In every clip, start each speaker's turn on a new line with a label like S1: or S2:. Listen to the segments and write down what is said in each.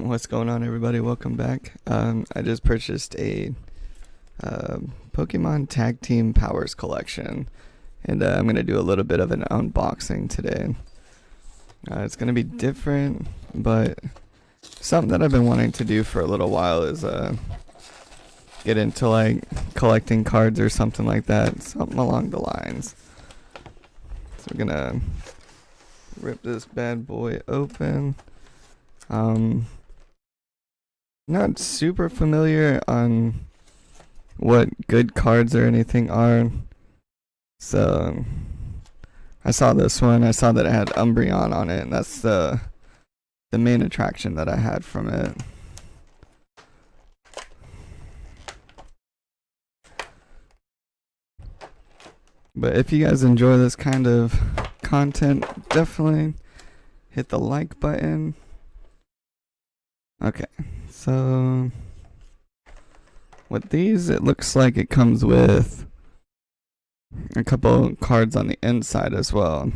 S1: What's going on, everybody? Welcome back. I just purchased a Pokemon Tag Team Powers collection, and I'm going to do a little bit of an unboxing today. It's going to be different, but something that I've been wanting to do for a little while is get into like collecting cards or something like that, something along the lines. So we're going to rip this bad boy open. Not super familiar on what good cards or anything are. So I saw this one. I saw that it had Umbreon on it, and that's the main attraction that I had from it. But if you guys enjoy this kind of content, definitely hit the like button. Okay, so with these, it looks like it comes with a couple cards on the inside as well.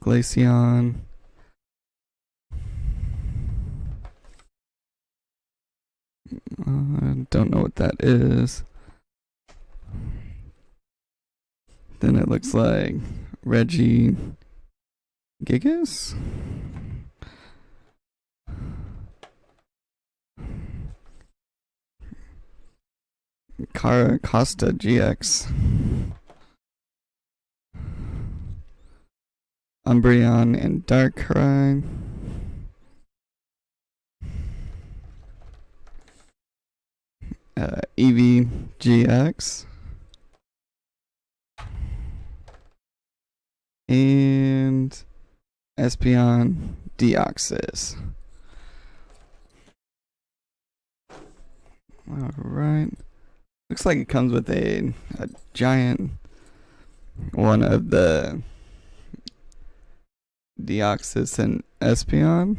S1: Glaceon. Don't know what that is. Then it looks like Reggie Gigas? Costa GX. Umbreon and Darkrai. Eevee GX. And Espeon Deoxys. Alright. Looks like it comes with a giant one of the Deoxys and Espeon.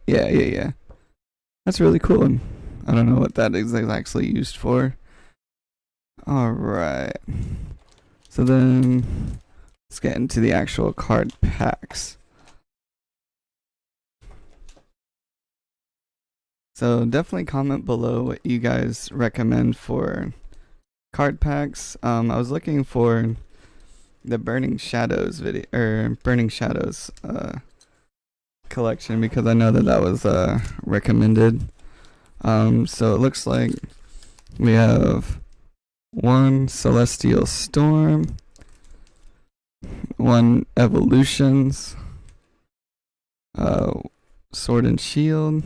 S1: Yeah. That's really cool. I don't know what that is actually used for. Alright. So then let's get into the actual card packs. So definitely comment below what you guys recommend for card packs. I was looking for the Burning Shadows video or Burning Shadows collection because I know that was recommended. So it looks like we have one Celestial Storm, one Evolutions, Sword and Shield,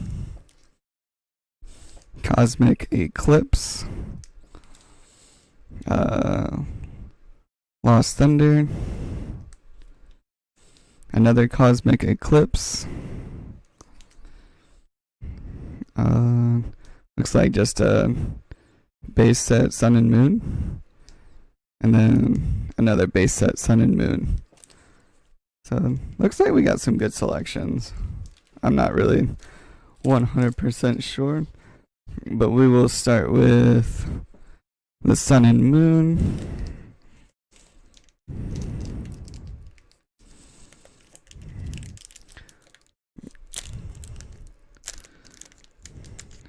S1: Cosmic Eclipse, Lost Thunder, another Cosmic Eclipse, looks like just a base set Sun and Moon, and then another base set Sun and Moon. So looks like we got some good selections. I'm not really 100% sure, but we will start with the Sun and Moon.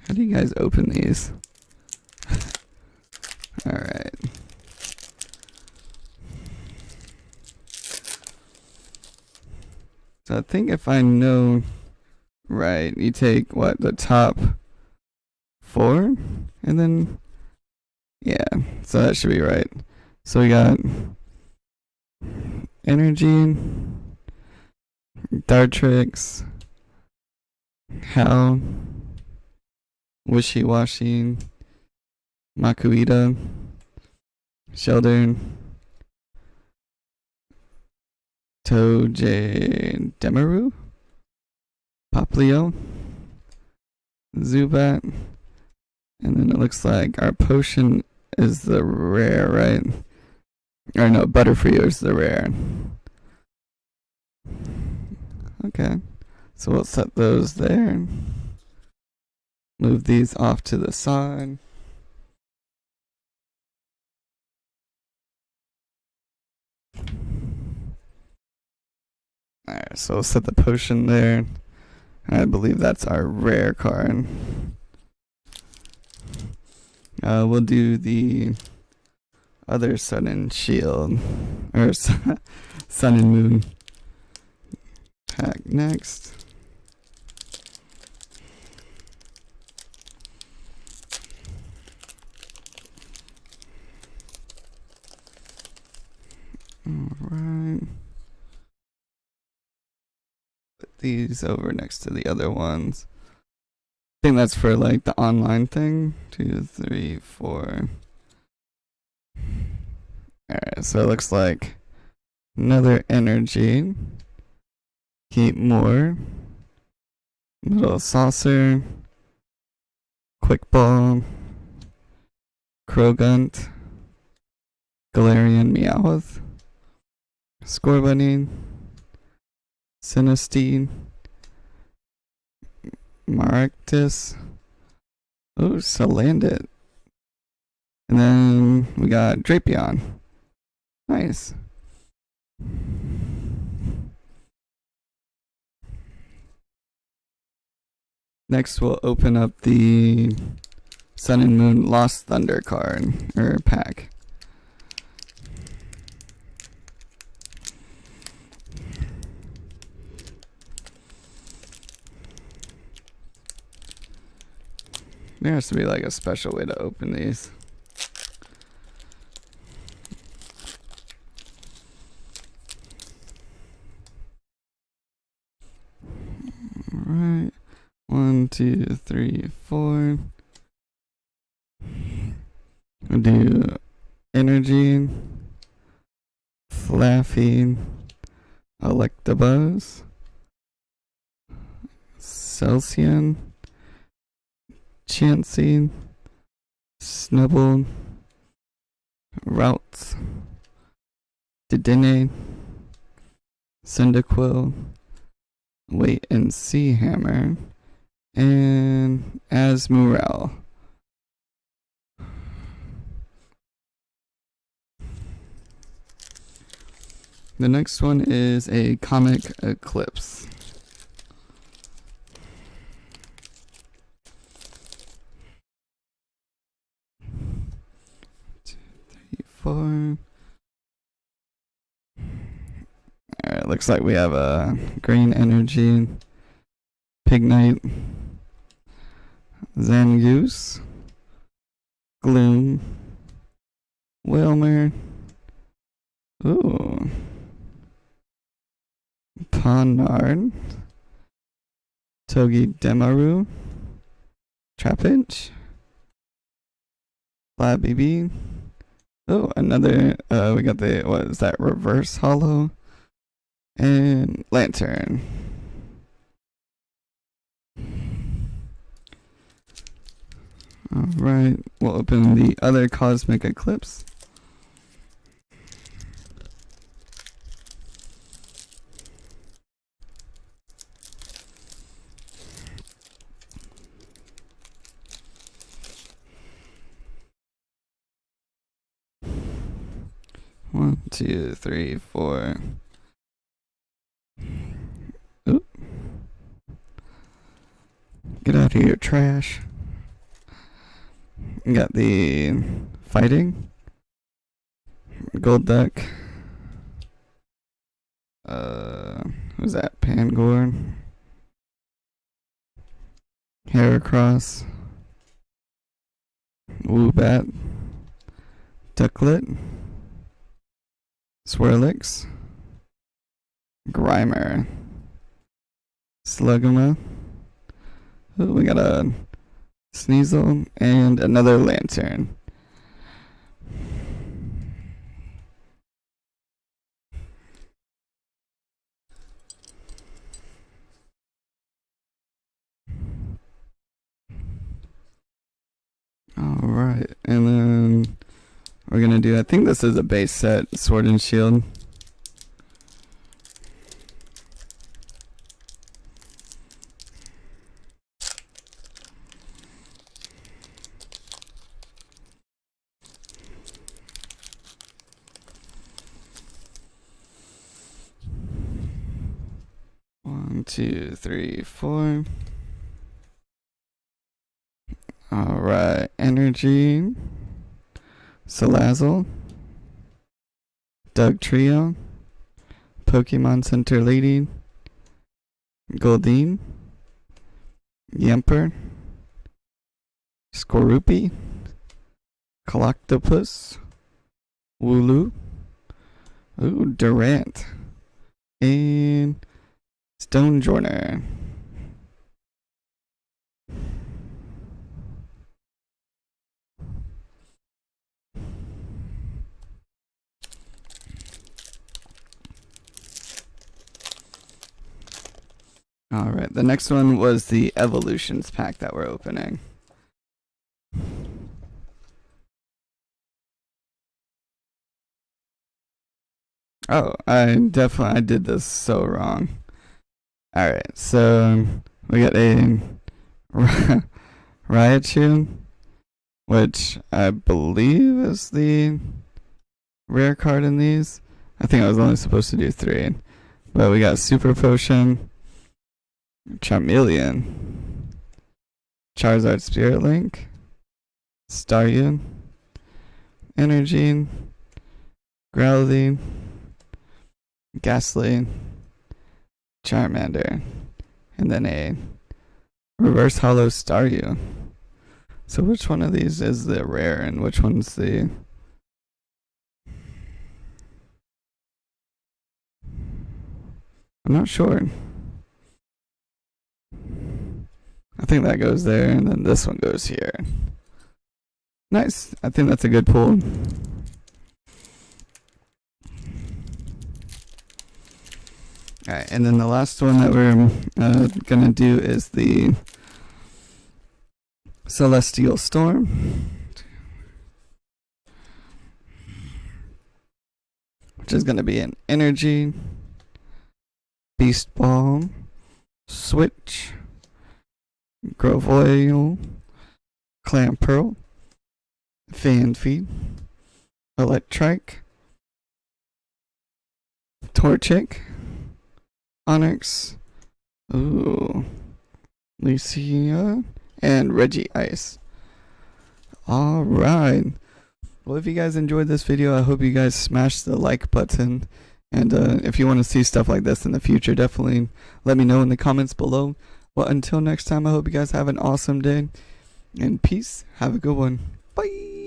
S1: How do you guys open these? Alright. So I think if I know right, you take the top 4, and then yeah, so that should be right. So we got Energy, Dartrix, Hal, Wishy Washy, Makuita, Shelter, Demaru, Poplio, Zubat, and then it looks like our potion is the rare, right? Or no, Butterfree is the rare. Okay, so we'll set those there. Move these off to the side. Alright, so we'll set the potion there. I believe that's our rare card. We'll do the other sun and shield, or sun and moon pack next. Alright. Put these over next to the other ones. I think that's for like the online thing. 2, 3, 4. Alright, so it looks like another energy. Keep more. Little saucer. Quick ball. Crogunt. Galarian Meowth. Scorbunny. Sinistine. Maractus. Oh, Salandit. And then we got Drapion. Nice. Next, we'll open up the Sun and Moon Lost Thunder card, or pack. There has to be like a special way to open these. Alright. 1, 2, 3, 4. We'll do Energy, Flaffy, Electabuzz, Celsian, Chansey, Snubble, Routes, Dedenne, Cyndaquil, Wait and See Hammer, and Azumarill. The next one is a Comic Eclipse. 2, 3, 4. Alright, looks like we have a Green Energy, Pignite, Zangoose, Gloom, Wilmer, ooh, Ponard, Togedemaru, Trapinch, Flabébé. Oh, another, we got the, what is that, Reverse Hollow, and Lantern. Alright, we'll open the other Cosmic Eclipse. One, 2, 3, 4. Oop. Get out of here, trash. Got the Fighting, Golduck, who's that? Pangor, Heracross, Woobat, Ducklet, Swirlix, Grimer, Slugma. Ooh, we got a Sneasel and another Lantern. Alright, and then we're gonna do, I think this is a base set, Sword and Shield. 2, 3, 4. Alright, Energy, Salazzle, Dugtrio, Pokemon Center Lady, Goldeen, Yamper, Skorupi, Coloctopus, Wooloo, Durant, and Stonjourner. Alright, the next one was the Evolutions pack that we're opening. Oh, I did this so wrong. Alright, so we got a Raichu, which I believe is the rare card in these. I think I was only supposed to do 3. But we got Super Potion, Charmeleon, Charizard Spirit Link, Staryu, Energy, Growlithe, Ghastly, Charmander, and then a Reverse Hollow Staryu. So which one of these is the rare and which one's the... I'm not sure. I think that goes there, and then this one goes here. Nice. I think that's a good pull. Alright, and then the last one that we're gonna do is the Celestial Storm, which is gonna be an Energy, Beast Ball, Switch, Grovoil, Clamperl, Fanfeed, Electrike, Torchic, Onix, Lucia, and Regice. Alright. Well, if you guys enjoyed this video, I hope you guys smash the like button. And if you want to see stuff like this in the future, definitely let me know in the comments below. Well, until next time, I hope you guys have an awesome day. And peace. Have a good one. Bye.